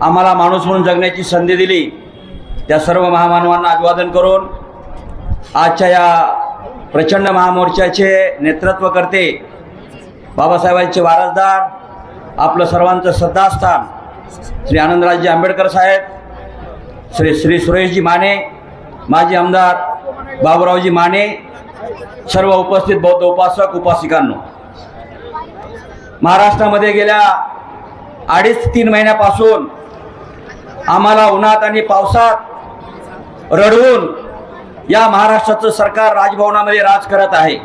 आम्हाला माणूस म्हणून जगण्याची संधी दिली, त्या सर्व महामानवांना अभिवादन करून आजच्या या प्रचंड महामोर्चाचे नेतृत्व करते बाबासाहेबांचे वारसदार, आपलं सर्वांचं श्रद्धास्थान श्री आनंदरावजी आंबेडकर साहेब, श्री सुरेशजी माने, माजी आमदार बाबूरावजी माने, सर्व उपस्थित बौद्ध उपासक उपासिकांनो, महाराष्ट्रामध्ये गेल्या 2.5-3 महिन्यापासून आम्हाला उन्हात आणि पावसात रडवून या महाराष्ट्राचं सरकार राजभवनामध्ये राज करत आहे.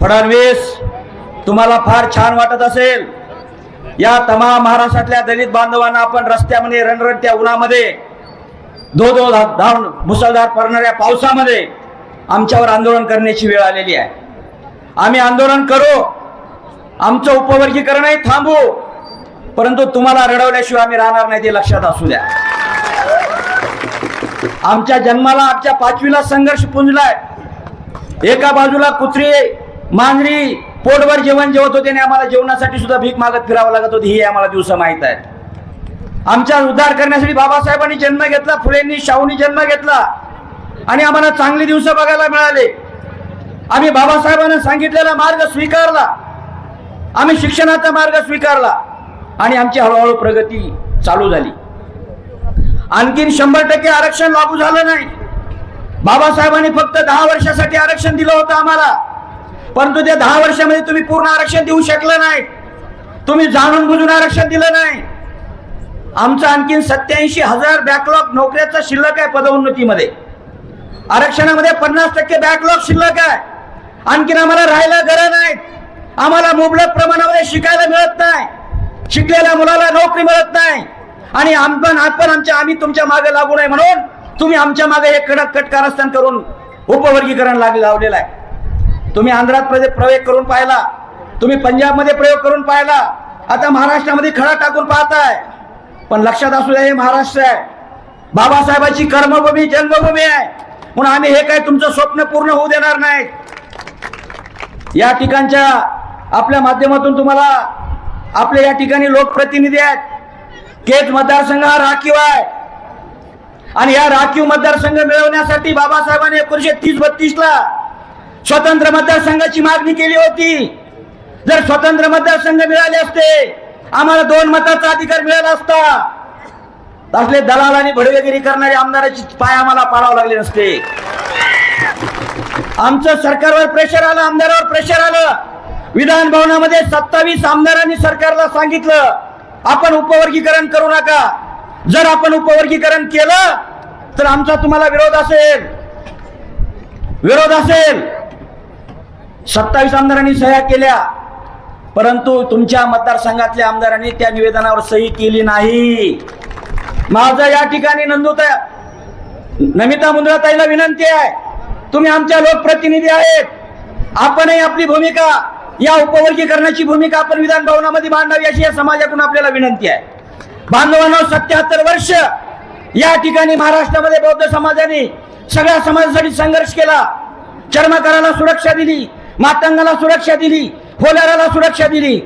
फडणवीस, तुम्हाला फार छान वाटत असेल, या तमाम महाराष्ट्रातल्या दलित बांधवांना आपण रस्त्यामध्ये रणरणत्या उन्हामध्ये धावून मुसळधार पडणाऱ्या पावसामध्ये आमच्यावर आंदोलन करण्याची वेळ आलेली आहे. आम्ही आंदोलन करू, आमचं उपवर्गीकरणही थांबू, परंतु तुम्हाला रडवल्याशिवाय आम्ही राहणार नाही, ते लक्षात असू द्या. आमच्या जन्माला, आमच्या 5वीला संघर्ष पुंजलाय. एका बाजूला कुत्री मांजरी पोटभर जेवण जेवत होते आणि आम्हाला जेवणासाठी सुद्धा भीक मागत फिरावं लागत होती, ही आम्हाला दिवस माहीत आहे. आमचा उद्धार करण्यासाठी बाबासाहेबांनी जन्म घेतला, फुलेंनी शाहूंनी जन्म घेतला आणि आम्हाला चांगली दिवस बघायला मिळाले. आम्ही बाबासाहेबांना सांगितलेला मार्ग स्वीकारला, आम्ही शिक्षणाचा मार्ग स्वीकारला आणि आमची हळूहळू प्रगती चालू झाली. आणखीन 100% आरक्षण लागू झालं नाही. बाबासाहेबांनी फक्त 10 वर्षासाठी आरक्षण दिलं होतं आम्हाला, परंतु त्या 10 वर्षामध्ये तुम्ही पूर्ण आरक्षण देऊ शकलं नाही, तुम्ही जाणून बुजून आरक्षण दिलं नाही. आमचं आणखीन 87,000 बॅकलॉग नोकऱ्याचा शिल्लक आहे. पदोन्नतीमध्ये आरक्षणामध्ये 50% बॅकलॉग शिल्लक आहे. आणखीन आम्हाला राहायला घरं नाहीत, आम्हाला मुबलक प्रमाणामध्ये शिकायला मिळत नाही, शिकलेल्या मुलाला नोकरी मिळत नाही आणि आम्ही तुमच्या मागे लागू नये म्हणून तुम्ही आमच्या मागे हे कडक कारस्थान करून उपवर्गीकरण लावलेलं आहे. तुम्ही आंध्रात प्रयोग करून पाहिला, तुम्ही पंजाबमध्ये प्रयोग करून पाहिला, आता महाराष्ट्रामध्ये खडा टाकून पाहताय. पण लक्षात असू द्या, हे महाराष्ट्र आहे, बाबासाहेबांची कर्मभूमी जन्मभूमी आहे, म्हणून आम्ही हे काय तुमचं स्वप्न पूर्ण होऊ देणार नाही. या ठिकाणच्या आपल्या माध्यमातून तुम्हाला आपल्या या ठिकाणी लोकप्रतिनिधी आहेत. केज मतदारसंघ हा राखीव आहे आणि या राखीव मतदारसंघ मिळवण्यासाठी बाबासाहेबांनी 1930-32 ला स्वतंत्र मतदारसंघाची मागणी केली होती. जर स्वतंत्र मतदारसंघ मिळाले असते, आम्हाला 2 मताचा अधिकार मिळाला असता, असले दलाल आणि भडवेगिरी करणारे आमदाराची पाय आम्हाला पाडावे लागले नसते. आमचं सरकारवर प्रेशर आलं, आमदारावर प्रेशर आलं. विधान भवनामध्ये 27 आमदारांनी सरकारला सांगितलं, आपण उपवर्गीकरण करू नका. जर आपण उपवर्गीकरण केलं तर आमचा तुम्हाला विरोध असेल. 27 आमदारांनी सह्या केल्या, परंतु तुमच्या मतदारसंघातल्या आमदारांनी त्या निवेदनावर सही केली नाही. माझं या ठिकाणी नमिता मुंदळाताईला विनंती आहे, तुम्ही आमच्या लोकप्रतिनिधी आहेत, आपणही आपली भूमिका, या उपवर्गीकरणाची भूमिका आपण विधान भवनामध्ये मांडावी अशी या समाजाकडून आपल्याला विनंती आहे. बांधवांनो, 77 वर्ष या ठिकाणी महाराष्ट्रामध्ये बौद्ध समाजाने सगळ्या समाजासाठी संघर्ष केला. चर्मकाराला सुरक्षा दिली, मातंगाला सुरक्षा दिली, होल्याराला सुरक्षा दिली,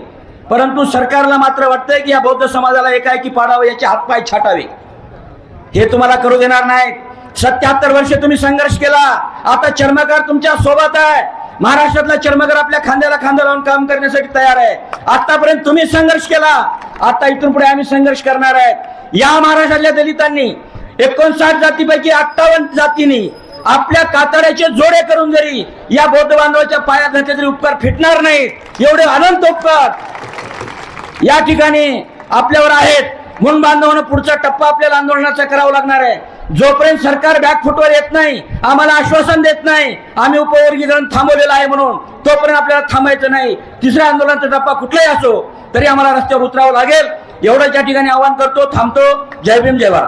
परंतु सरकारला मात्र वाटतंय की या बौद्ध समाजाला एकाएकी पाडावं, याचे हातपाय छाटावे. हे तुम्हाला करू देणार नाही. 77 वर्ष तुम्ही संघर्ष केला, आता चर्मकार तुमच्या सोबत आहे. महाराष्ट्रातला चर्मकार आपल्या खांद्याला खांदा लावून काम करण्यासाठी तयार आहे. आतापर्यंत तुम्ही संघर्ष केला, आता इथून पुढे आम्ही संघर्ष करणार आहे. या महाराष्ट्रातल्या दलितांनी 59 जातीपैकी 58 जातींनी आपल्या कातड्याचे जोडे करून जरी या बौद्ध बांधवाच्या पायात घातले तरी उपकार फिटणार नाही. एवढे अनंत उपकार या ठिकाणी आपल्यावर आहेत. म्हणून बांधवांना पुढचा टप्पा आपल्याला आंदोलनाचा करावा लागणार आहे. जोपर्यंत सरकार बॅकफुटवर येत नाही, आम्हाला आश्वासन देत नाही आम्ही उपवर्गीकरण थांबवलेलं आहे म्हणून, तोपर्यंत आपल्याला थांबायचं नाही. तिसऱ्या आंदोलनाचा टप्पा कुठलाही असो तरी आम्हाला रस्त्यावर उतरावं लागेल. एवढंच या ठिकाणी आवाहन करतो, थांबतो. जय भीम, जय भारत.